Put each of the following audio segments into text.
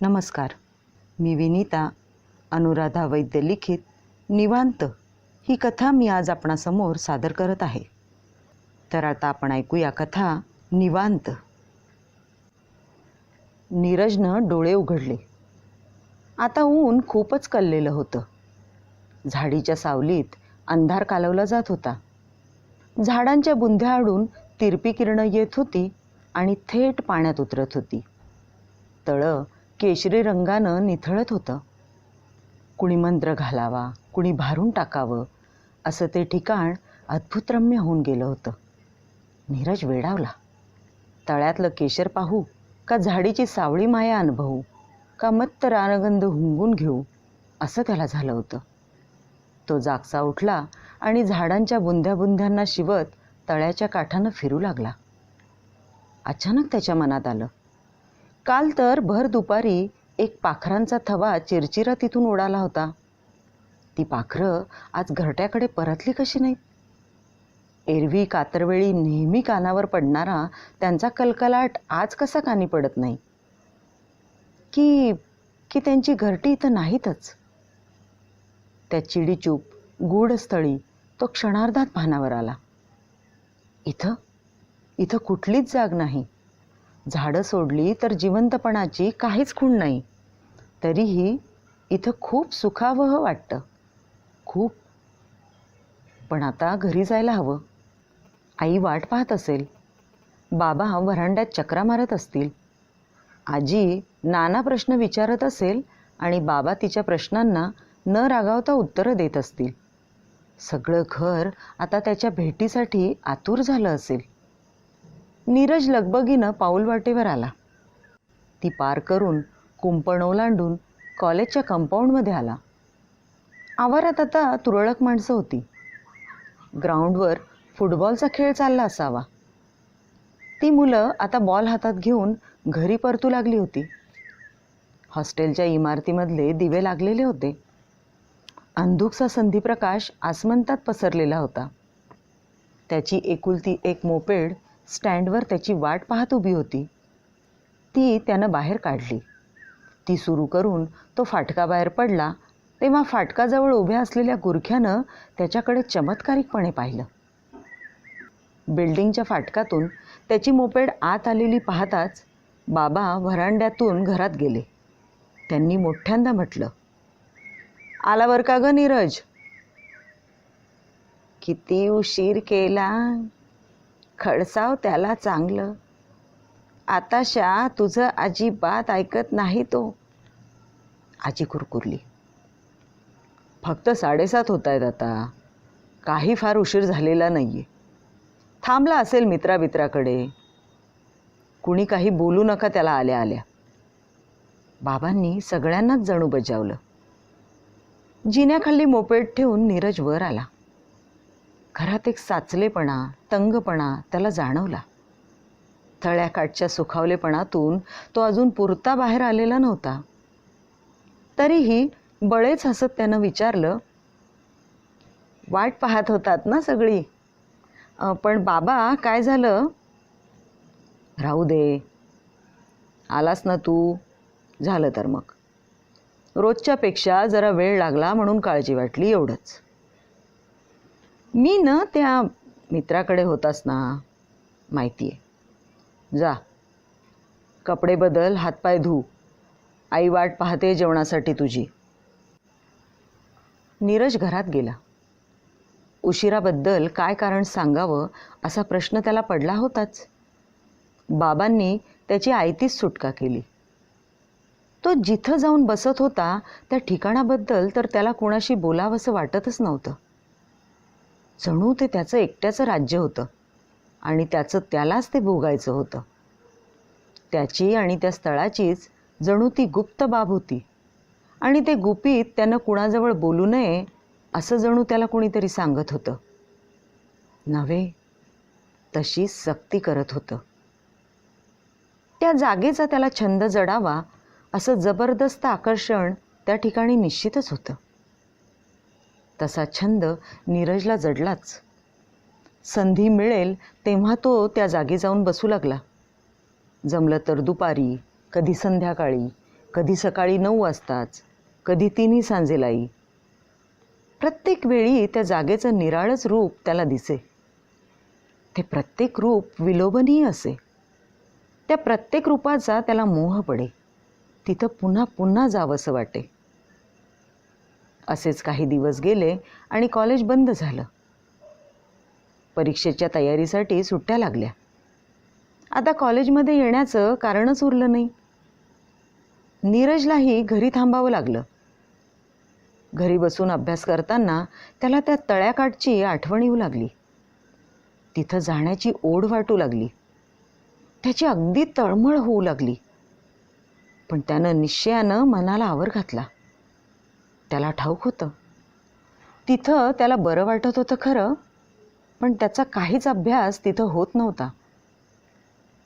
नमस्कार. मी विनीता अनुराधा वैद्य लिखित निवांत ही कथा मी आज आपणासमोर सादर करत आहे. तर आता आपण ऐकूया कथा निवांत. नीरजनं डोळे उघडले. आता ऊन खूपच कललेलं होतं. झाडीच्या सावलीत अंधार कालवला जात होता. झाडांच्या बुंध्या आडून तिरपी किरणं येत होती आणि थेट पाण्यात उतरत होती. तळं केशरी रंगानं निथळत होतं. कुणी मंत्र घालावा, कुणी भारून टाकावं असं ते ठिकाण अद्भुतरम्य होऊन गेलं होतं. नीरज वेडावला. तळ्यातलं केशर पाहू का झाडीची सावळी माया अनुभवू का मत्त रानगंध हुंगून घेऊ असं त्याला झालं होतं. तो जागचा उठला आणि झाडांच्या बुंध्या बुंध्यांना शिवत तळ्याच्या काठानं फिरू लागला. अचानक त्याच्या मनात आलं, काल तर भर दुपारी एक पाखरांचा थवा चिरचिरा तिथून उडाला होता. ती पाखरं आज घरट्याकडे परतली कशी नाहीत? एरवी कातरवेळी नेहमी कानावर पडणारा त्यांचा कलकलाट आज कसा कानी पडत नाही? की त्यांची घरटी इथं नाहीतच. त्या चिडीचूप गूढ स्थळी तो क्षणार्धात भानावर आला. इथं कुठलीच जाग नाही. झाडं सोडली तर जिवंतपणाची काहीच खूण नाही. तरीही इथं खूप सुखावह वाटतं, खूप. पण आता घरी जायला हवं. आई वाट पाहत असेल, बाबा व्हरांड्यात चक्रा मारत असतील, आजी नाना प्रश्न विचारत असेल आणि बाबा तिच्या प्रश्नांना न रागावता उत्तरं देत असतील. सगळं घर आता त्याच्या भेटीसाठी आतुर झालं असेल. नीरज लगबगीनं पाऊल वाटेवर आला. ती पार करून कुंपण ओलांडून कॉलेजच्या कंपाऊंडमध्ये आला. आवारात आता तुरळक माणसं होती. ग्राउंडवर फुटबॉलचा खेळ चालला असावा. ती मुलं आता बॉल हातात घेऊन घरी परतू लागली होती. हॉस्टेलच्या इमारतीमधले दिवे लागलेले होते. अंधुकसा संधिप्रकाश आसमंतात पसरलेला होता. त्याची एकुलती एक मोपेड स्टँडवर त्याची वाट पाहत उभी होती. ती त्यानं बाहेर काढली. ती सुरू करून तो फाटकाबाहेर पडला तेव्हा फाटकाजवळ उभ्या असलेल्या गुरख्यानं त्याच्याकडे चमत्कारिकपणे पाहिलं. बिल्डिंगच्या फाटकातून त्याची मोपेड आत आलेली पाहताच बाबा व्हरांड्यातून घरात गेले. त्यांनी मोठ्यांदा म्हटलं, आला बर का ग नीरज? किती उशीर केला, खडसाव त्याला चांगलं. आताशा तुझं अजिबात ऐकत नाही तो. आजी कुरकुरली. फक्त 7:30 होत आहेत आता. काही फार उशीर झालेला नाहीये. थांबला असेल मित्राकडे. कुणी काही बोलू नका त्याला आल्या आल्या. बाबांनी सगळ्यांनाच जणू बजावलं. जिन्याखाली मोपेड ठेवून नीरज वर आला. घरात एक साचलेपणा, तंगपणा त्याला जाणवला. तळ्याकाठच्या सुखावलेपणातून तो अजून पुरता बाहेर आलेला नव्हता. तरीही बळेच हसत त्यानं विचारलं, वाट पाहत होतात ना सगळी? पण बाबा काय झालं? राहू दे, आलास ना तू, झालं तर मग. रोजच्यापेक्षा जरा वेळ लागला म्हणून काळजी वाटली, एवढंच. मी न त्या मित्राकडे होतास ना, माहिती आहे. जा, कपडे बदल, हातपाय धू. आई वाट पाहते जेवणासाठी तुझी. नीरज घरात गेला. उशिराबद्दल काय कारण सांगावं असा प्रश्न त्याला पडला होताच. बाबांनी त्याची आयतीच सुटका केली. तो जिथं जाऊन बसत होता त्या ठिकाणाबद्दल तर त्याला कोणाशी बोलावंसं वाटतच नव्हतं. जणू ते त्याचं एकट्याचं राज्य होतं आणि त्याचं त्यालाच ते भोगायचं होतं. त्याची आणि त्या स्थळाचीच जणू ती गुप्त बाब होती आणि ते गुपित त्यानं कुणाजवळ बोलू नये असं जणू त्याला कोणीतरी सांगत होतं. नव्हे, तशी सक्ती करत होतं. त्या जागेचा त्याला छंद जडावा असं जबरदस्त आकर्षण त्या ठिकाणी निश्चितच होतं. तसा छंद नीरजला जडलाच. संधी मिळेल तेव्हा तो त्या जागी जाऊन बसू लागला. जमलं तर दुपारी, कधी संध्याकाळी, कधी सकाळी 9 वाजताच, कधी 3ही सांजेलाई. प्रत्येक वेळी त्या जागेचं निराळंच रूप त्याला दिसे. ते प्रत्येक रूप विलोभनीय असे. त्या प्रत्येक रूपाचा त्याला मोह पडे. तिथं पुन्हा पुन्हा जावंसं वाटे. असेच काही दिवस गेले आणि कॉलेज बंद झालं. परीक्षेच्या तयारीसाठी सुट्ट्या लागल्या. आता कॉलेजमध्ये येण्याचं कारणच उरलं नाही. नीरजलाही घरी थांबावं लागलं. घरी बसून अभ्यास करताना त्याला त्या तळ्याकाठची आठवण येऊ लागली. तिथं जाण्याची ओढ वाटू लागली. त्याची अगदी तळमळ होऊ लागली. पण त्यानं निश्चयानं मनाला आवर घातला. त्याला ठाऊक होतं तिथं त्याला बरं वाटत होतं खरं, पण त्याचा काहीच अभ्यास तिथं होत नव्हता.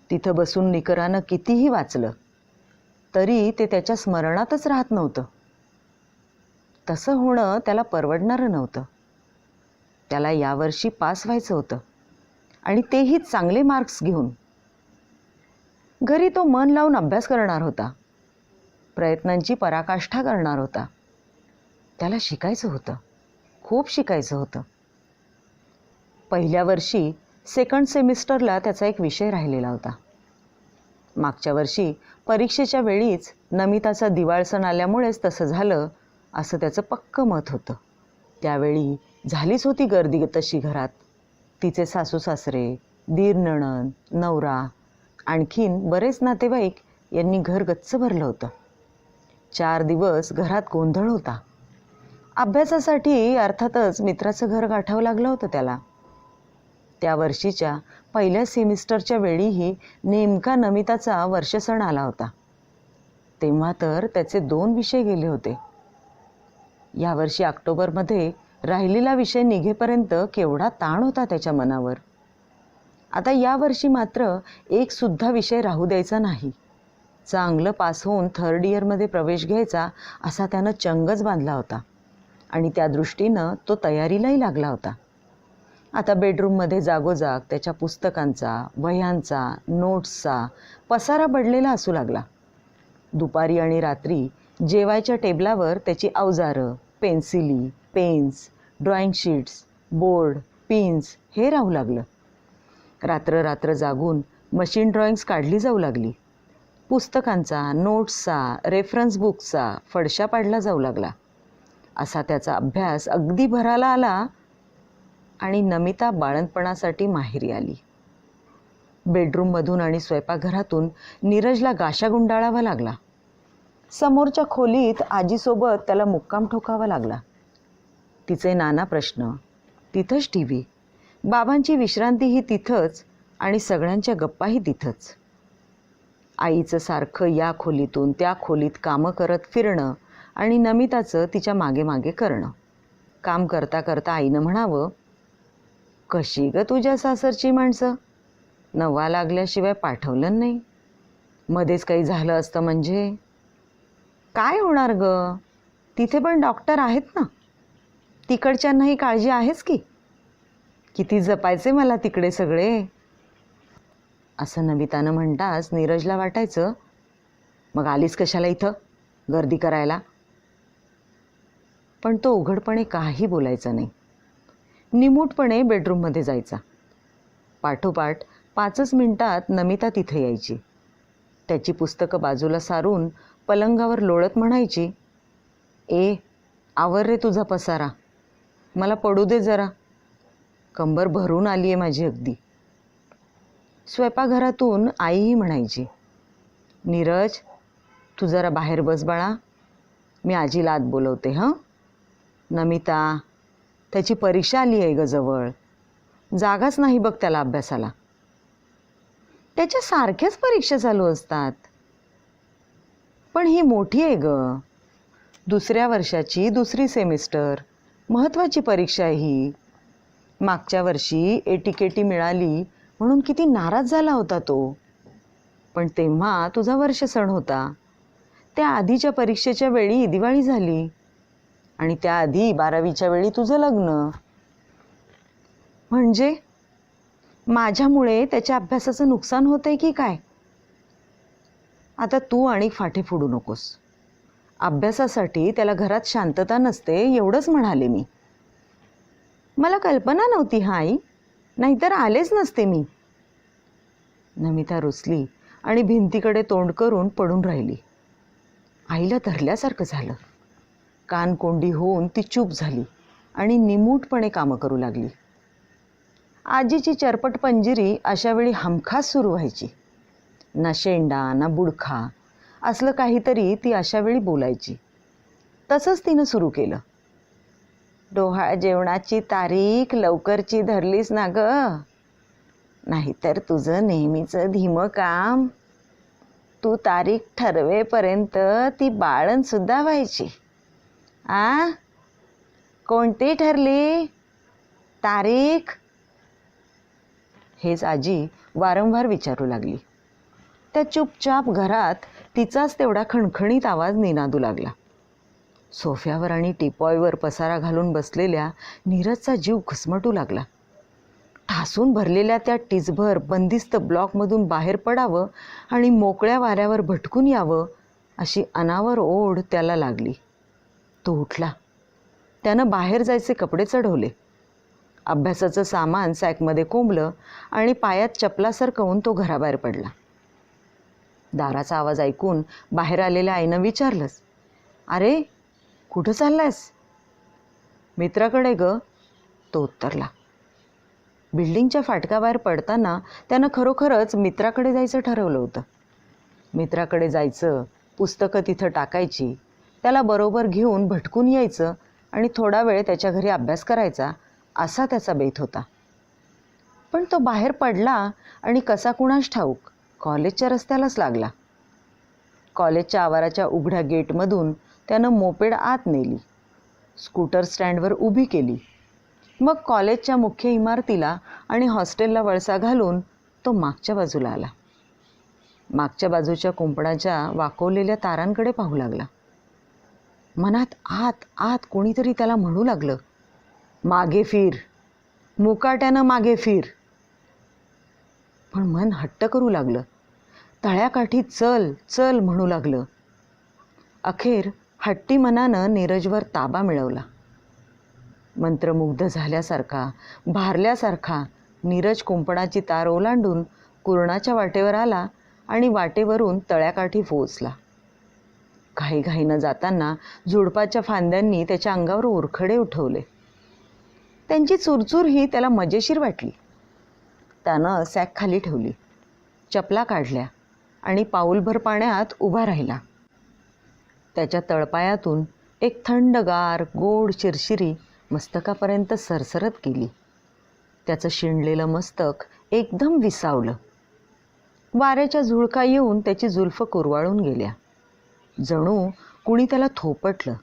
तिथं बसून निकरानं कितीही वाचलं तरी ते त्याच्या स्मरणातच राहत नव्हतं. तसं होणं त्याला परवडणारं नव्हतं. त्याला यावर्षी पास व्हायचं होतं आणि तेही चांगले मार्क्स घेऊन. घरी तो मन लावून अभ्यास करणार होता. प्रयत्नांची पराकाष्ठा करणार होता. त्याला शिकायचं होतं, खूप शिकायचं होतं. पहिल्या वर्षी सेकंड सेमिस्टरला त्याचा एक विषय राहिलेला होता. मागच्या वर्षी परीक्षेच्या वेळीच नमिताचा दिवाळ सण आल्यामुळेच तसं झालं असं त्याचं पक्कं मत होतं. त्यावेळी झालीच होती गर्दी तशी घरात. तिचे सासू सासरे, दीर नणंद, नवरा, आणखीन बरेच नातेवाईक यांनी घर गच्च भरलं होतं. 4 दिवस घरात गोंधळ होता. अभ्यासासाठी अर्थातच मित्राचं घर गाठावं लागलं होतं त्याला. त्या वर्षीच्या पहिल्या सेमिस्टरच्या वेळीही नेमका नमिताचा वर्षसण आला होता. तेव्हा तर त्याचे 2 विषय गेले होते. यावर्षी ऑक्टोबरमध्ये राहिलेला विषय निघेपर्यंत केवढा ताण होता त्याच्या मनावर. आता यावर्षी मात्र एक सुद्धा विषय राहू द्यायचा नाही. चांगलं पास होऊन 3rd इयरमध्ये प्रवेश घ्यायचा असा त्यानं चंगच बांधला होता आणि त्या दृष्टीनं तो तयारीलाही लागला होता. आता बेडरूममध्ये जागोजाग त्याच्या पुस्तकांचा, वह्यांचा, नोट्सचा पसारा पडलेला असू लागला. दुपारी आणि रात्री जेवायच्या टेबलावर त्याची अवजारं, पेन्सिली, pens, drawing sheets, board, pins हे राहू लागलं. रात्र रात्र जागून मशीन ड्रॉइंग्स काढली जाऊ लागली. पुस्तकांचा, नोट्सचा, रेफरन्स बुक्सचा फडशा पाडला जाऊ लागला. असा त्याचा अभ्यास अगदी भराला आला आणि नमिता बाळंतपणासाठी माहेरी आली. बेडरूममधून आणि स्वयंपाकघरातून नीरजला गाशा गुंडाळावा लागला. समोरच्या खोलीत आजीसोबत त्याला मुक्काम ठोकावा लागला. तिचे नाना प्रश्न, तिथंच TV, बाबांची विश्रांतीही तिथंच आणि सगळ्यांच्या गप्पाही तिथंच. आईचं सारखं या खोलीतून त्या खोलीत कामं करत फिरणं आणि नमिताचं तिच्या मागे मागे करणं. काम करता करता आईनं म्हणावं, कशी ग तुझ्या सासरची माणसं, नवा लागल्याशिवाय पाठवलं नाही. मध्येच काही झालं असतं म्हणजे काय होणार ग, तिथे पण डॉक्टर आहेत ना, तिकडच्यांनाही काळजी आहेच की. किती जपायचे मला तिकडे सगळे. असं नमितानं म्हणताच नीरजला वाटायचं, मग आलीस कशाला इथं गर्दी करायला. पण तो उघडपणे काही बोलायचा नाही. निमूटपणे बेडरूममध्ये जायचा. पाठोपाठ 5च मिनिटात नमिता तिथे यायची. त्याची पुस्तकं बाजूला सारून पलंगावर लोळत म्हणायची, आवर रे तुझा पसारा, मला पडू दे जरा, कंबर भरून आली आहे माझी अगदी. स्वयंपाकघरातून आईही म्हणायची, नीरज तू जरा बाहेर बस बाळा, मी आजीला आत बोलवते हं. नमिता, त्याची परीक्षा आली आहे ग जवळ, जागाच नाही बघ त्याला अभ्यासाला. त्याच्या सारख्याच परीक्षा चालू असतात, पण ही मोठी आहे ग, 2ऱ्या वर्षाची 2री सेमिस्टर, महत्त्वाची परीक्षा आहे ही. मागच्या वर्षी एटीकेटी मिळाली म्हणून किती नाराज झाला होता तो. पण तेव्हा तुझा वर्षसण होता. त्या आधीच्या परीक्षेच्या वेळी दिवाळी झाली आणि त्याआधी 12वीच्या वेळी तुझं लग्न. म्हणजे माझ्यामुळे त्याच्या अभ्यासाचं नुकसान होतंय की काय. आता तू आणि फाटे फोडू नकोस. अभ्यासासाठी त्याला घरात शांतता नसते एवढंच म्हणाले मी. मला कल्पना नव्हती हा आई, नाहीतर आलेच नसते मी. नमिता रुसली आणि भिंतीकडे तोंड करून पडून राहिली. आईला धरल्यासारखं झालं. कानकोंडी होऊन ती चूप झाली आणि निमूटपणे कामं करू लागली. आजीची चरपट पंजिरी अशावेळी हमखास सुरू व्हायची. ना शेंडा ना बुडखा असलं काहीतरी ती अशावेळी बोलायची. तसंच तिनं सुरू केलं. डोहाळ जेवणाची तारीख लवकरची धरलीस ना ग, नाहीतर तुझं नेहमीचं धीमं काम. तू तारीख ठरवेपर्यंत ती बाळण सुद्धा व्हायची. कोणती ठरली तारीख? हेच आजी वारंवार विचारू लागली. त्या चुपचाप घरात तिचाच तेवढा खणखणीत आवाज निनादू लागला. सोफ्यावर आणि टिपॉयवर पसारा घालून बसलेल्या नीरजचा जीव घुसमटू लागला. ठासून भरलेल्या त्या टिचभर बंदिस्त ब्लॉकमधून बाहेर पडावं आणि मोकळ्या वाऱ्यावर भटकून यावं अशी अनावर ओढ त्याला लागली. तो उठला. त्यानं बाहेर जायचे कपडे चढवले. अभ्यासाचं सामान सॅकमध्ये कोंबलं आणि पायात चपला सरकवून तो घराबाहेर पडला. दाराचा आवाज ऐकून बाहेर आलेल्या आईनं विचारलंच, अरे कुठं चाललायस? मित्राकडे ग, तो उत्तरला. बिल्डिंगच्या फाटकाबाहेर पडताना त्यानं खरोखरच मित्राकडे जायचं ठरवलं होतं. मित्राकडे जायचं, पुस्तकं तिथं टाकायची, त्याला बरोबर घेऊन भटकून यायचं आणि थोडा वेळ त्याच्या घरी अभ्यास करायचा असा त्याचा बेत होता. पण तो बाहेर पडला आणि कसा कुणास ठाऊक कॉलेजच्या रस्त्यालाच लागला. कॉलेजच्या आवाराच्या उघड्या गेटमधून त्यानं मोपेड आत नेली, स्कूटर स्टँडवर उभी केली. मग कॉलेजच्या मुख्य इमारतीला आणि हॉस्टेलला वळसा घालून तो मागच्या बाजूला आला. मागच्या बाजूच्या कुंपणाच्या वाकवलेल्या तारांकडे पाहू लागला. मनात आत आत कोणीतरी त्याला म्हणू लागलं, मागे फिर, मुकाट्यानं मागे फिर. पण मन हट्ट करू लागलं. तळ्याकाठी चल चल म्हणू लागलं. अखेर हट्टी मनानं नीरजवर ताबा मिळवला. मंत्रमुग्ध झाल्यासारखा, भारल्यासारखा नीरज कुंपणाची तार ओलांडून कुरणाच्या वाटेवर आला आणि वाटेवरून तळ्याकाठी पोहोचला. घाईघाईनं जाताना झुडपाच्या फांद्यांनी त्याच्या अंगावर ओरखडे उठवले. त्यांची चुरचूर ही त्याला मजेशीर वाटली. त्यानं सॅक खाली ठेवली, चपला काढल्या आणि पाऊलभर पाण्यात उभा राहिला. त्याच्या तळपायातून एक थंडगार गोड शिरशिरी मस्तकापर्यंत सरसरत गेली. त्याचं शिणलेलं मस्तक एकदम विसावलं. वाऱ्याच्या झुळका येऊन त्याची जुल्फ कुरवाळून गेल्या. जणू कुणी त्याला थोपटलं.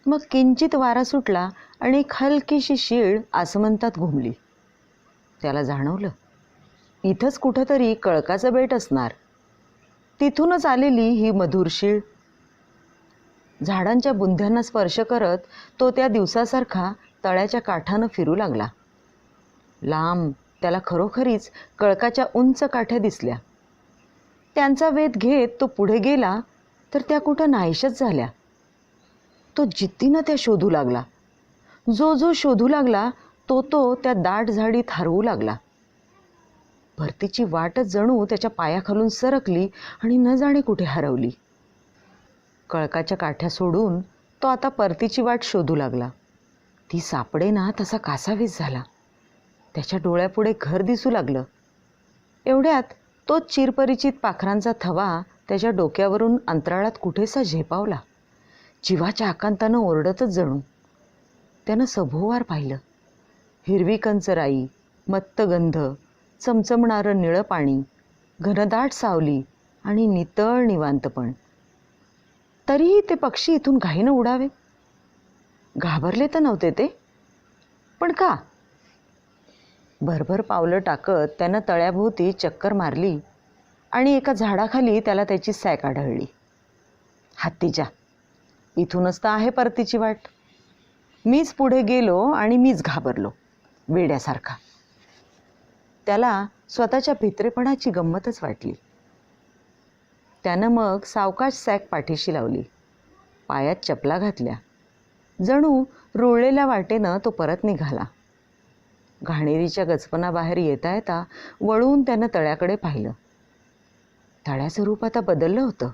मग किंचित वारा सुटला आणि एक हलकीशी शीळ आसमंतात घुमली. त्याला जाणवलं, इथंच कुठंतरी कळकाचं बेट असणार. तिथूनच आलेली ही मधुर शीळ. झाडांच्या बुंध्यांना स्पर्श करत तो त्या दिवसासारखा तळ्याच्या काठानं फिरू लागला. लांब त्याला खरोखरीच कळकाच्या उंच काठ्या दिसल्या. त्यांचा वेध घेत तो पुढे गेला तर त्या कुठं नाहीशाच झाल्या. तो जिद्दीनं त्या शोधू लागला. जो जो शोधू लागला तो तो त्या दाट झाडीत हरवू लागला. भरतीची वाटच जणू त्याच्या पायाखालून सरकली आणि न जाणे कुठे हरवली. कळकाच्या काठ्या सोडून तो आता परतीची वाट शोधू लागला. ती सापडेना तसा कासावीस झाला. त्याच्या डोळ्यापुढे घर दिसू लागलं. एवढ्यात तोच चिरपरिचित पाखरांचा थवा त्याच्या डोक्यावरून अंतराळात कुठेसा झेपावला. जीवाच्या आकांतानं ओरडतच जणू. त्यानं सभोवार पाहिलं. हिरवी कंचराई, मत्त गंध, चमचमणारं निळं पाणी, घनदाट सावली आणि नितळ निवांतपण. तरीही ते पक्षी इथून घाईनं उडावे. घाबरले तर नव्हते ते, पण का? भरभर पावलं टाकत त्यानं तळ्याभोवती चक्कर मारली आणि एका झाडाखाली त्याला त्याची सॅक आढळली. हत्तीच्या, इथूनच तर आहे परतीची वाट. मीच पुढे गेलो आणि मीच घाबरलो वेड्यासारखा. त्याला स्वतःच्या भित्रेपणाची गंमतच वाटली. त्यानं मग सावकाश सॅक पाठीशी लावली, पायात चपला घातल्या. जणू रुळलेल्या वाटेनं तो परत निघाला. घाणेरीच्या गचपणाबाहेर येता येता वळून त्यानं तळ्याकडे पाहिलं. तळ्याचं रूप आता बदललं होतं.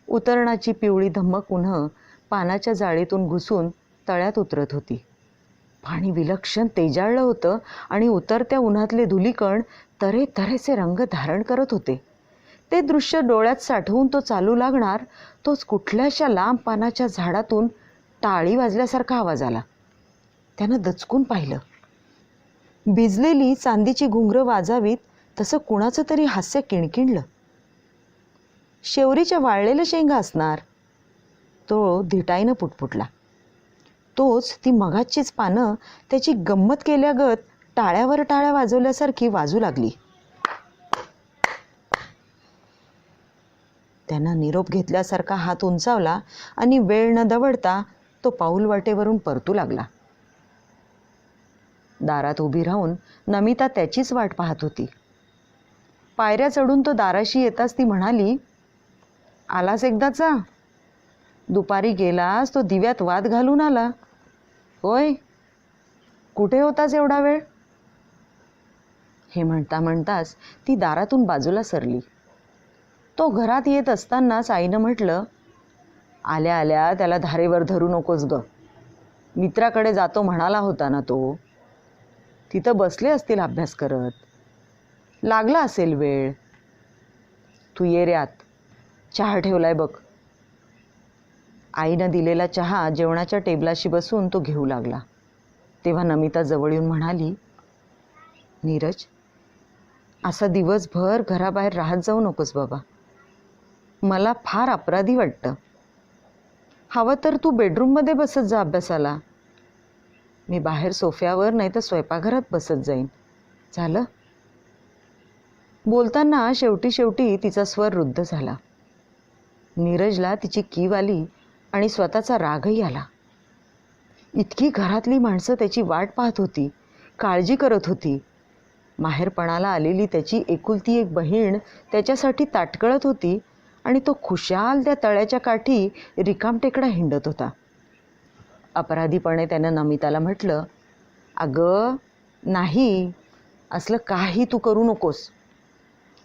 उतरणाची पिवळी धम्मक उन्हं पानाच्या जाळीतून घुसून तळ्यात उतरत होती. पाणी विलक्षण तेजाळलं होतं आणि उतरत्या उन्हातले धुलीकण तऱ्हेतऱ्हेचे रंग धारण करत होते. ते दृश्य डोळ्यात साठवून तो चालू लागणार, तोच कुठल्याशा लांब पानाच्या झाडातून टाळी वाजल्यासारखा आवाज आला. त्यानं दचकून पाहिलं. भिजलेली चांदीची घुंगरं वाजावीत तसं कुणाचं तरी हास्य किणकिणलं. शेवरीच्या वाळलेल्या शेंगा असणार, तो धिटाईनं पुटपुटला. तोच ती मगाचीच पानं त्याची गंमत केल्यागत टाळ्यावर टाळ्या वाजवल्यासारखी वाजू लागली. त्यानं निरोप घेतल्यासारखा हात उंचावला आणि वेळ न दवडता तो पाऊल वाटेवरून परतू लागला. दारात उभी राहून नमिता त्याचीच वाट पाहत होती. पायऱ्या चढून तो दाराशी येताच ती म्हणाली, आलास एकदाचा? दुपारी गेलास तो दिव्यात वाद घालून आला. होय, कुठे होतास एवढा वेळ? हे म्हणता म्हणताच ती दारातून बाजूला सरली. तो घरात येत असतानाच आईनं म्हटलं, आल्या आल्या त्याला धारेवर धरू नकोस ग. मित्राकडे जातो म्हणाला होता ना तो. तिथं बसले असतील अभ्यास करत. लागला असेल वेळ. तू ये रे आत, चहा ठेवलाय बघ. आईनं दिलेला चहा जेवणाच्या टेबलाशी बसून तो घेऊ लागला. तेव्हा नमिता जवळ येऊन म्हणाली, नीरज, असा दिवसभर घराबाहेर राहत जाऊ नकोस बाबा. मला फार अपराधी वाटतं. हवं तर तू बेडरूममध्ये बसत जा अभ्यासाला. मी बाहेर सोफ्यावर नाही तर स्वयंपाकघरात बसत जाईन. झालं? बोलताना शेवटी तिचा स्वर रुद्ध झाला. नीरजला तिची कीव आली आणि स्वतःचा रागही आला. इतकी घरातली माणसं त्याची वाट पाहत होती, काळजी करत होती. माहेरपणाला आलेली त्याची एकुलती एक बहीण त्याच्यासाठी ताटकळत होती आणि तो खुशाल त्या तळ्याच्या काठी रिकामटेकडा हिंडत होता. अपराधीपणे त्यानं नमिताला म्हटलं, अगं नाही, असलं काही तू करू नकोस.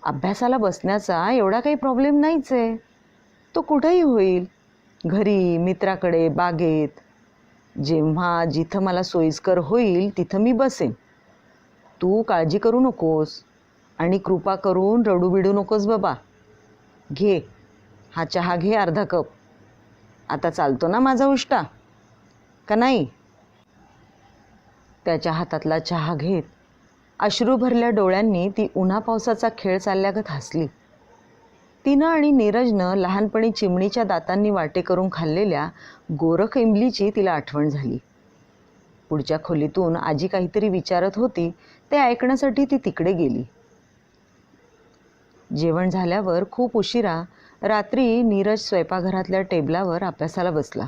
अभ्यासाला बसण्याचा एवढा काही प्रॉब्लेम नाहीच आहे. तो कुठेही होईल, घरी, मित्राकडे, बागेत. जेव्हा जिथं मला सोयीस्कर होईल तिथं मी बसेन. तू काळजी करू नकोस आणि कृपा करून रडू बिडू नकोस बाबा. घे, हा चहा घे अर्धा कप. आता चालतो ना माझा उष्टा का नाही? त्याच्या हातातला चहा घेत अश्रू भरल्या डोळ्यांनी ती उन्हा पावसाचा खेळ चालल्यागत हसली. तिनं आणि नीरजनं लहानपणी चिमणीच्या दातांनी वाटे करून खाल्लेल्या गोरख इमलीची तिला आठवण झाली. पुढच्या खोलीतून आजी काहीतरी विचारत होती, ते ऐकण्यासाठी ती तिकडे गेली. जेवण झाल्यावर खूप उशिरा रात्री नीरज स्वयंपाकघरातल्या टेबलावर अभ्यासाला बसला.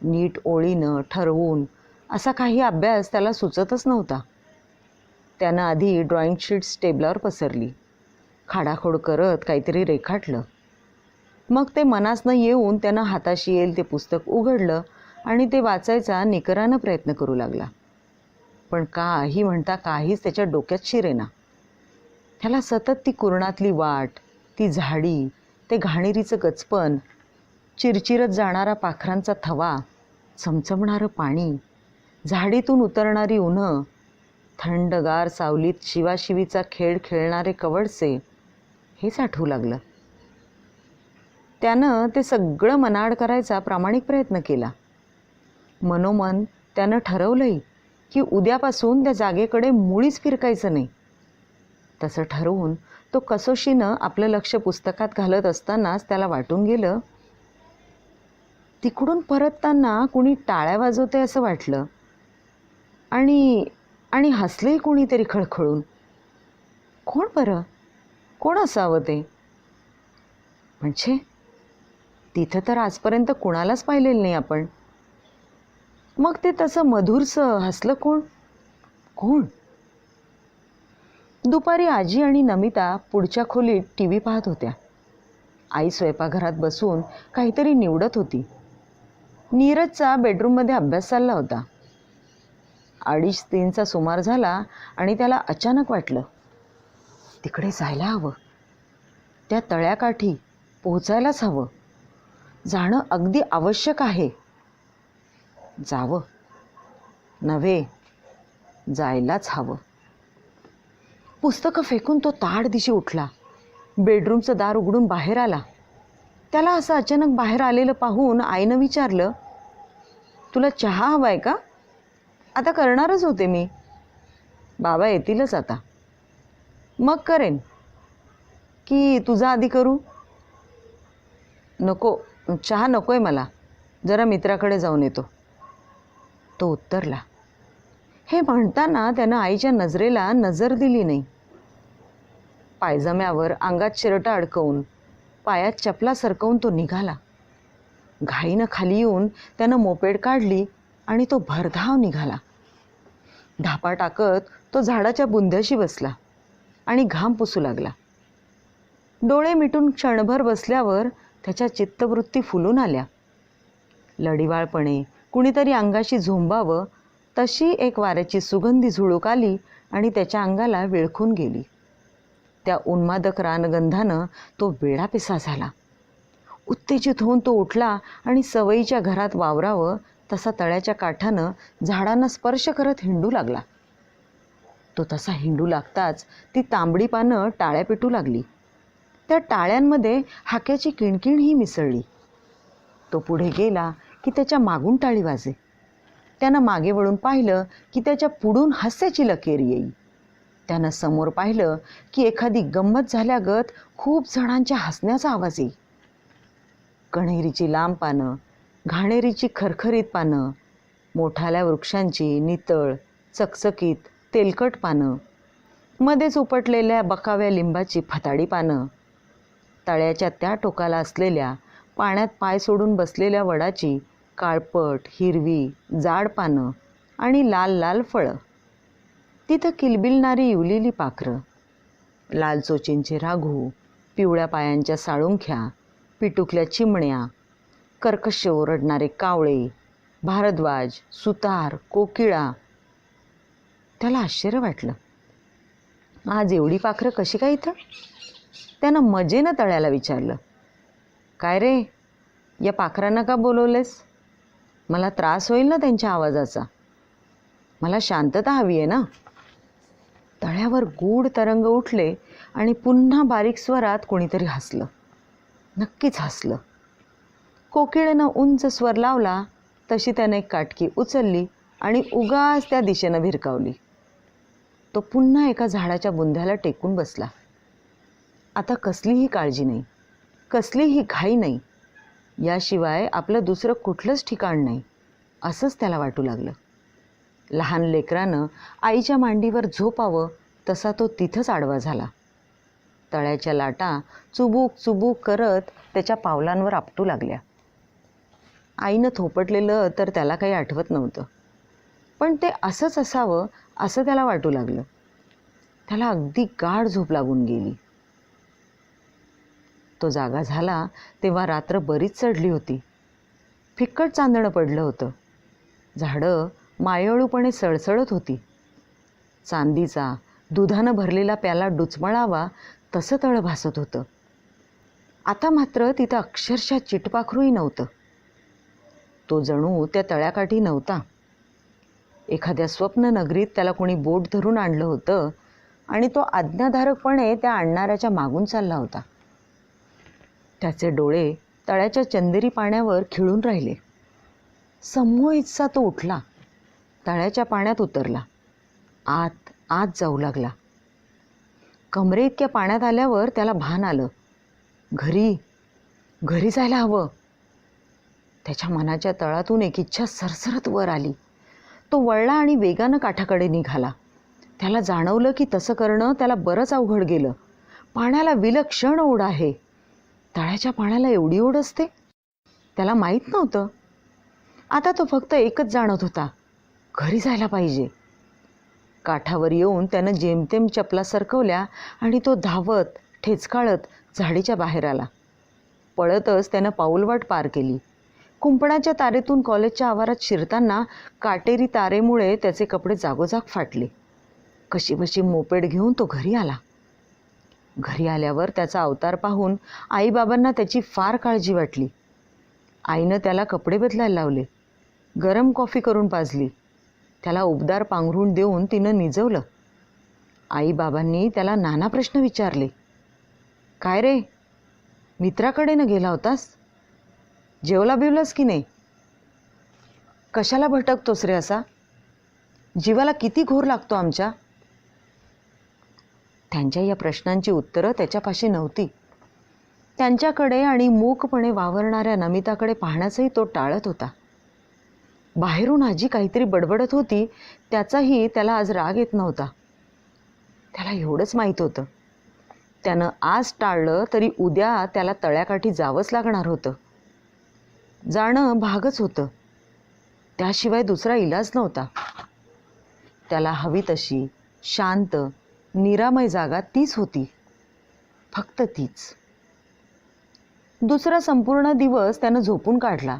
नीट ओळीनं ठरवून असा काही अभ्यास त्याला सुचतच नव्हता. त्यानं आधी ड्रॉइंग शीट्स टेबलावर पसरली, खाडाखोड करत काहीतरी रेखाटलं. मग ते मनासनं येऊन त्यानं हाताशी येईल ते पुस्तक उघडलं आणि ते वाचायचा निकरानं प्रयत्न करू लागला. पण काही म्हणता काहीच त्याच्या डोक्यात शिरेना. त्याला सतत ती कुरणातली वाट, ती झाडी, ते घाणेरीचं गचपण, चिरचिरत जाणारा पाखरांचा थवा, चमचमणारं पाणी, झाडीतून उतरणारी उन्हं, थंडगार सावलीत शिवाशिवीचा खेळ खेळणारे कवडसे, हेच आठवू लागलं. त्यानं ते सगळं मनाआड करायचा प्रामाणिक प्रयत्न केला. मनोमन त्यानं ठरवलंही की उद्यापासून त्या जागेकडे मुळीच फिरकायचं नाही. तसं ठरवून तो कसोशीनं आपलं लक्ष पुस्तकात घालत असतानाच त्याला वाटून गेलं, तिकडून परतताना कुणी टाळ्या वाजवते असं वाटलं आणि हसलेही कुणीतरी खळखळून. कोण बरं? कोण असावं ते? म्हणजे तिथं तर आजपर्यंत कुणालाच पाहिलेलं नाही आपण. मग ते तसं मधुरसं हसलं कोण? कोण? दुपारी आजी आणि नमिता पुढच्या खोलीत टी व्ही पाहत होत्या. आई स्वयंपाकघरात बसून काहीतरी निवडत होती. नीरजचा बेडरूममध्ये अभ्यास चालला होता. 2:30-3चा सुमार झाला आणि त्याला अचानक वाटलं, तिकडे जायला हवं, त्या तळ्याकाठी पोहोचायलाच हवं, जाणं अगदी आवश्यक आहे. जावं नव्हे, जायलाच हवं. पुस्तकं फेकून तो ताडदिशी उठला. बेडरूमचं दार उघडून बाहेर आला. त्याला असं अचानक बाहेर आलेलं पाहून आईनं विचारलं, तुला चहा हवा आहे का? आता करणारच होते मी. बाबा येतीलच आता. मग करेन की तुझा आधी करू? नको, चहा नको आहे मला, जरा मित्राकडे जाऊन येतो, तो उत्तरला. हे म्हणताना त्यानं आईच्या नजरेला नजर दिली नाही. पायजम्यावर अंगात शर्ट अडकवून पायात चपला सरकवून तो निघाला. घाईनं खाली येऊन त्यानं मोपेड काढली आणि तो भरधाव निघाला. धापा टाकत तो झाडाच्या बुंध्याशी बसला आणि घाम पुसू लागला. डोळे मिटून क्षणभर बसल्यावर त्याच्या चित्तवृत्ती फुलून आल्या. लढिवाळपणे कुणीतरी अंगाशी झोंबावं तशी एक वाऱ्याची सुगंधी झुळूक आली आणि त्याच्या अंगाला विळखून गेली. त्या उन्मादक रानगंधानं तो वेडापिसा झाला. उत्तेजित होऊन तो उठला आणि सवयीच्या घरात वावरावं तसा तळ्याच्या काठानं झाडांना स्पर्श करत हिंडू लागला. तो तसा हिंडू लागताच ती तांबडी पानं टाळ्या पेटू लागली. त्या टाळ्यांमध्ये हाक्याची किणकिणही मिसळली. तो पुढे गेला की त्याच्या मागून टाळी वाजे. त्यानं मागे वळून पाहिलं की त्याच्या पुढून हास्याची लकेर येई. त्यानं समोर पाहिलं की एखादी गंमत झाल्यागत खूप जणांच्या हसण्याचा आवाज येई. कण्हेरीची लांब पानं, घाणेरीची खरखरीत पानं, मोठाल्या वृक्षांची नितळ चकचकीत तेलकट पानं, मध्येच उपटलेल्या बकाव्या लिंबाची फताडी पानं, तळ्याच्या त्या टोकाला असलेल्या पाण्यात पाय सोडून बसलेल्या वडाची काळपट हिरवी जाड पानं आणि लाल लाल फळं. तिथं किलबिलणारी इवलेली पाखरं, लाल चोचींचे राघू, पिवळ्या पायांच्या साळुंख्या, पिटुकल्या चिमण्या, कर्कश ओरडणारे कावळे, भारद्वाज, सुतार, कोकिळा. त्याला आश्चर्य वाटलं, आज एवढी पाखरं कशी काय इथं? त्यानं मजेनं तळ्याला विचारलं, काय रे, या पाखरांना का बोलवलेस? मला त्रास होईल ना त्यांच्या आवाजाचा, मला शांतता हवी आहे ना. तळ्यावर गूढ तरंग उठले आणि पुन्हा बारीक स्वरात कोणीतरी हसलं. नक्कीच हसलं. कोकिळेनं उंच स्वर लावला तशी त्याने एक काटकी उचलली आणि उगाच त्या दिशेनं भिरकावली. तो पुन्हा एका झाडाच्या बुंध्याला टेकून बसला. आता कसलीही काळजी नाही, कसलीही घाई नाही, याशिवाय आपलं दुसरं कुठलंच ठिकाण नाही, असंच त्याला वाटू लागलं. लहान लेकरानं आईच्या मांडीवर झोपावं तसा तो तिथंच आडवा झाला. तळ्याच्या लाटा चुबूक चुबूक करत त्याच्या पावलांवर आपटू लागल्या. आईनं थोपटलेलं तर त्याला काही आठवत नव्हतं, पण ते असंच असावं असं त्याला वाटू लागलं. त्याला अगदी गाढ झोप लागून गेली. तो जागा झाला तेव्हा रात्र बरीच चढली होती. फिक्कट चांदणं पडलं होतं. झाडं मायळूपणे सळसळत होती. चांदीचा दुधानं भरलेला प्याला डुचमळावा तसं तळं भासत होतं. आता मात्र तिथं अक्षरशः चिटपाखरूही नव्हतं. तो जणू त्या तळ्याकाठी नव्हता. एखाद्या स्वप्न नगरीत त्याला कोणी बोट धरून आणलं होतं आणि तो आज्ञाधारकपणे त्या आणणाऱ्याच्या मागून चालला होता. त्याचे डोळे तळ्याच्या चंदेरी पाण्यावर खिळून राहिले. संमोहितसा तो उठला, तळ्याच्या पाण्यात उतरला, आत आत जाऊ लागला. कमरे इतक्या पाण्यात आल्यावर त्याला भान आलं, घरी जायला हवं. त्याच्या मनाच्या तळातून एक इच्छा सरसरत वर आली. तो वळला आणि वेगानं काठाकडे निघाला. त्याला जाणवलं की तसं करणं त्याला बरंच अवघड गेलं. पाण्याला विलक्षण ओढ आहे. तळ्याच्या पाण्याला एवढी ओढ असते त्याला माहीत नव्हतं. आता तो फक्त एकच जाणत होता, घरी जायला पाहिजे. काठावर येऊन त्यानं जेमतेम चपला सरकवल्या आणि तो धावत ठेचकाळत झाडीच्या बाहेर आला. पळतच त्यानं पाऊलवाट पार केली. कुंपणाच्या तारेतून कॉलेजच्या आवारात शिरताना काटेरी तारेमुळे त्याचे कपडे जागोजाग फाटले. कशीबशी मोपेड घेऊन तो घरी आला. घरी आल्यावर त्याचा अवतार पाहून आईबाबांना त्याची फार काळजी वाटली. आईनं त्याला कपडे बदलायला लावले, गरम कॉफी करून पाजली, त्याला उबदार पांघरूण देऊन तिनं निजवलं. आईबाबांनी त्याला नाना प्रश्न विचारले. काय रे, मित्राकडे न गेला होतास? जेवला बिवलास की नाही? कशाला भटकतोस रे असा? जीवाला किती घोर लागतो आमच्या? त्यांच्या या प्रश्नांची उत्तरं त्याच्यापाशी नव्हती. त्यांच्याकडे आणि मूकपणे वावरणाऱ्या नमिताकडे पाहण्याचंही तो टाळत होता. बाहेरून आजी काहीतरी बडबडत होती, त्याचाही त्याला आज राग येत नव्हता. त्याला एवढंच माहीत होतं, त्यानं आज टाळलं तरी उद्या त्याला तळ्याकाठी जावंच लागणार होतं. जाणं भागच होतं, त्याशिवाय दुसरा इलाज नव्हता. त्याला हवी तशी शांत निरामय जागा तीच होती, फक्त तीच. दुसरा संपूर्ण दिवस त्यानं झोपून काढला.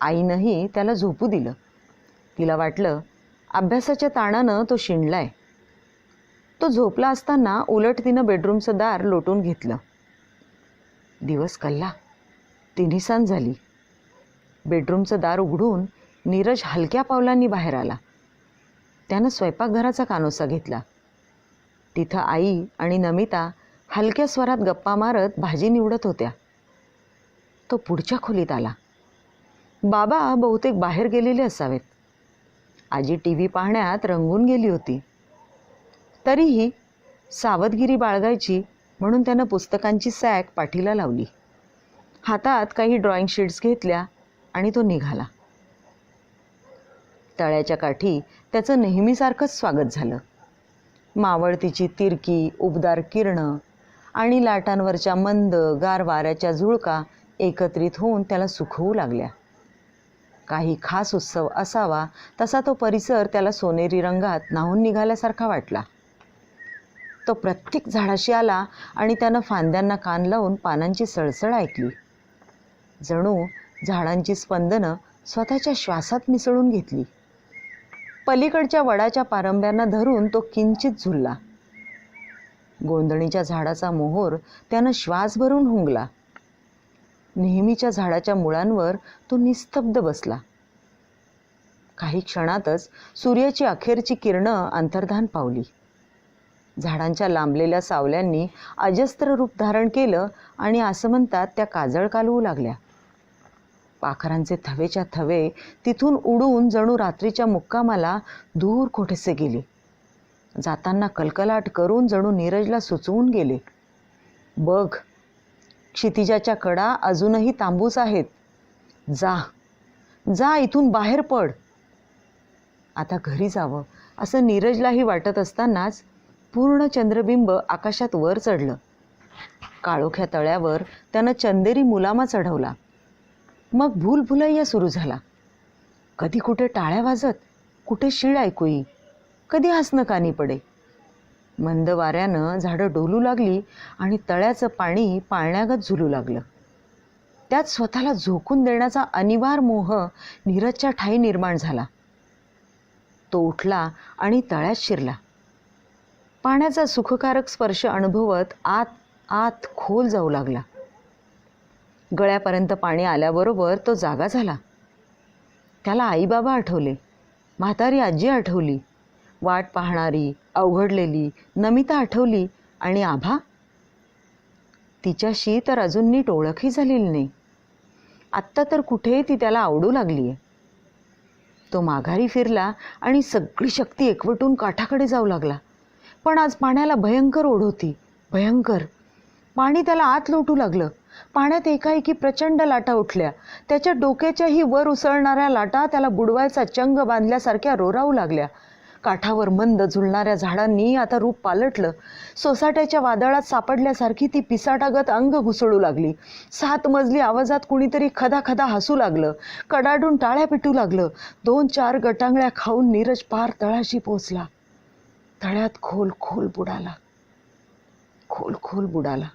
आईनंही त्याला झोपू दिलं. तिला वाटलं अभ्यासाच्या ताणानं तो शिणलाय. तो झोपला असताना उलट तिनं बेडरूमचं दार लोटून घेतलं. दिवस कल्ला, 3 सांज झाली. बेडरूमचं दार उघडून नीरज हलक्या पावलांनी बाहेर आला. त्यानं स्वयंपाकघराचा कानोसा घेतला. तिथं आई आणि नमिता हलक्या स्वरात गप्पा मारत भाजी निवडत होत्या. तो पुढच्या खोलीत आला. बाबा बहुतेक बाहेर गेलेले असावेत. आजी TV पाहण्यात रंगून गेली होती. तरीही सावधगिरी बाळगायची म्हणून त्यानं पुस्तकांची सॅक पाठीला लावली. हातात काही ड्रॉइंग शीट्स घेतल्या आणि तो निघाला. तळ्याच्या काठी त्याचं नेहमीसारखंच स्वागत झालं. मावळतीची तिरकी उबदार किरणं आणि लाटांवरच्या मंद गार वाऱ्याच्या झुळका एकत्रित होऊन त्याला सुखवू लागल्या. काही खास उत्सव असावा तसा तो परिसर त्याला सोनेरी रंगात न्हाऊन निघाल्यासारखा वाटला. तो प्रत्येक झाडाशी आला आणि त्यानं फांद्यांना कान लावून पानांची सळसळ ऐकली. जणू झाडांची स्पंदनं स्वतःच्या श्वासात मिसळून घेतली. पलीकडच्या वडाच्या पारंब्यांना धरून तो किंचित झुलला. गोंधणीच्या झाडाचा मोहोर त्यानं श्वास भरून हुंगला. नेहमीच्या झाडाच्या मुळांवर तो निस्तब्ध बसला. काही क्षणातच सूर्याची अखेरची किरणं अंतर्धान पावली. झाडांच्या लांबलेल्या सावल्यांनी अजस्त्र रूप धारण केलं आणि आसमंतात त्या काजळ कालवू लागल्या. पाखरांचे थवेच्या थवे तिथून उडून जणू रात्रीच्या मुक्कामाला दूर कोठेसे गेले. जाताना कलकलाट करून जणू नीरजला सुचवून गेले, बघ, क्षितिजाच्या कडा अजूनही तांबूस आहेत. जा जा, इथून बाहेर पड. आता घरी जावं असं नीरजलाही वाटत असतानाच पूर्ण चंद्रबिंब आकाशात वर चढलं. काळोख्या तळ्यावर त्यानं चंदेरी मुलामा चढवला. मग भूलभुलैया सुरू झाला. कधी कुठे टाळ्या वाजत, कुठे शीळ ऐकू येई, कधी हसणं कानी पडे. मंद वाऱ्यानं झाडं डोलू लागली आणि तळ्याचं पाणी पाळण्यागत झुलू लागलं. त्यात स्वतःला झोकून देण्याचा अनिवार्य मोह नीरजच्या ठायी निर्माण झाला. तो उठला आणि तळ्यात शिरला. पाण्याचा सुखकारक स्पर्श अनुभवत आत आत खोल जाऊ लागला. गळ्यापर्यंत पाणी आल्याबरोबर तो जागा झाला. त्याला आईबाबा आठवले, म्हातारी आजी आठवली, वाट पाहणारी अवघडलेली नमिता आठवली आणि आभा. तिच्याशी तर अजून नीट ओळखही झालेली नाही. आत्ता तर कुठे ती त्याला आवडू लागली आहे. तो माघारी फिरला आणि सगळी शक्ती एकवटून काठाकडे जाऊ लागला. पण आज पाण्याला भयंकर ओढ होती, भयंकर. पाणी त्याला आत लोटू लागलं. पाण्यात एकाएकी प्रचंड लाटा उठल्या. त्याच्या डोक्याच्याही वर उसळणाऱ्या लाटा त्याला बुडवायचा चंग बांधल्यासारख्या रोरावू लागल्या. काठावर मंद झुलणाऱ्या झाडांनी आता रूप पालटलं. सोसाट्याच्या वादळात सापडल्यासारखी ती पिसाटागत अंग घुसळू लागली. 7 मजली आवाजात कुणीतरी खदाखदा हसू लागलं. कडाडून टाळ्या पिटू लागलं. 2-4 गटांगळ्या खाऊन नीरज पार तळाशी पोचला. तळ्यात खोल खोल बुडाला, खोल खोल बुडाला.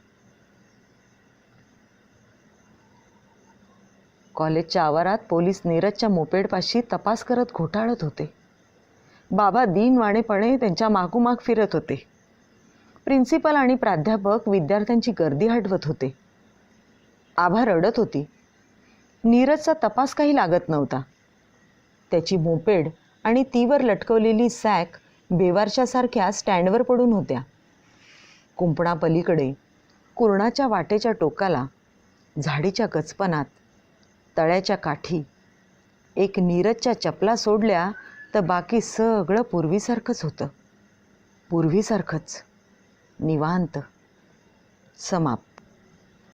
कॉलेजच्या आवारात पोलीस नीरजच्या मोपेडपाशी तपास करत घोटाळत होते. बाबा दीनवाणेपणे त्यांच्या मागोमाग फिरत होते. प्रिन्सिपल आणि प्राध्यापक विद्यार्थ्यांची गर्दी हटवत होते. आभा रडत होती. नीरजचा तपास काही लागत नव्हता. त्याची मोपेड आणि तीवर लटकवलेली सॅक बेवारशासारख्या स्टँडवर पडून होत्या. कुंपणापलीकडे कुरणाच्या वाटेच्या टोकाला, झाडीच्या गचपणात, तळ्याच्या काठी एक नीरजच्या चपला सोडल्या तर बाकी सगळं पूर्वीसारखंच होतं. पूर्वीसारखंच, निवांत, समाप्त.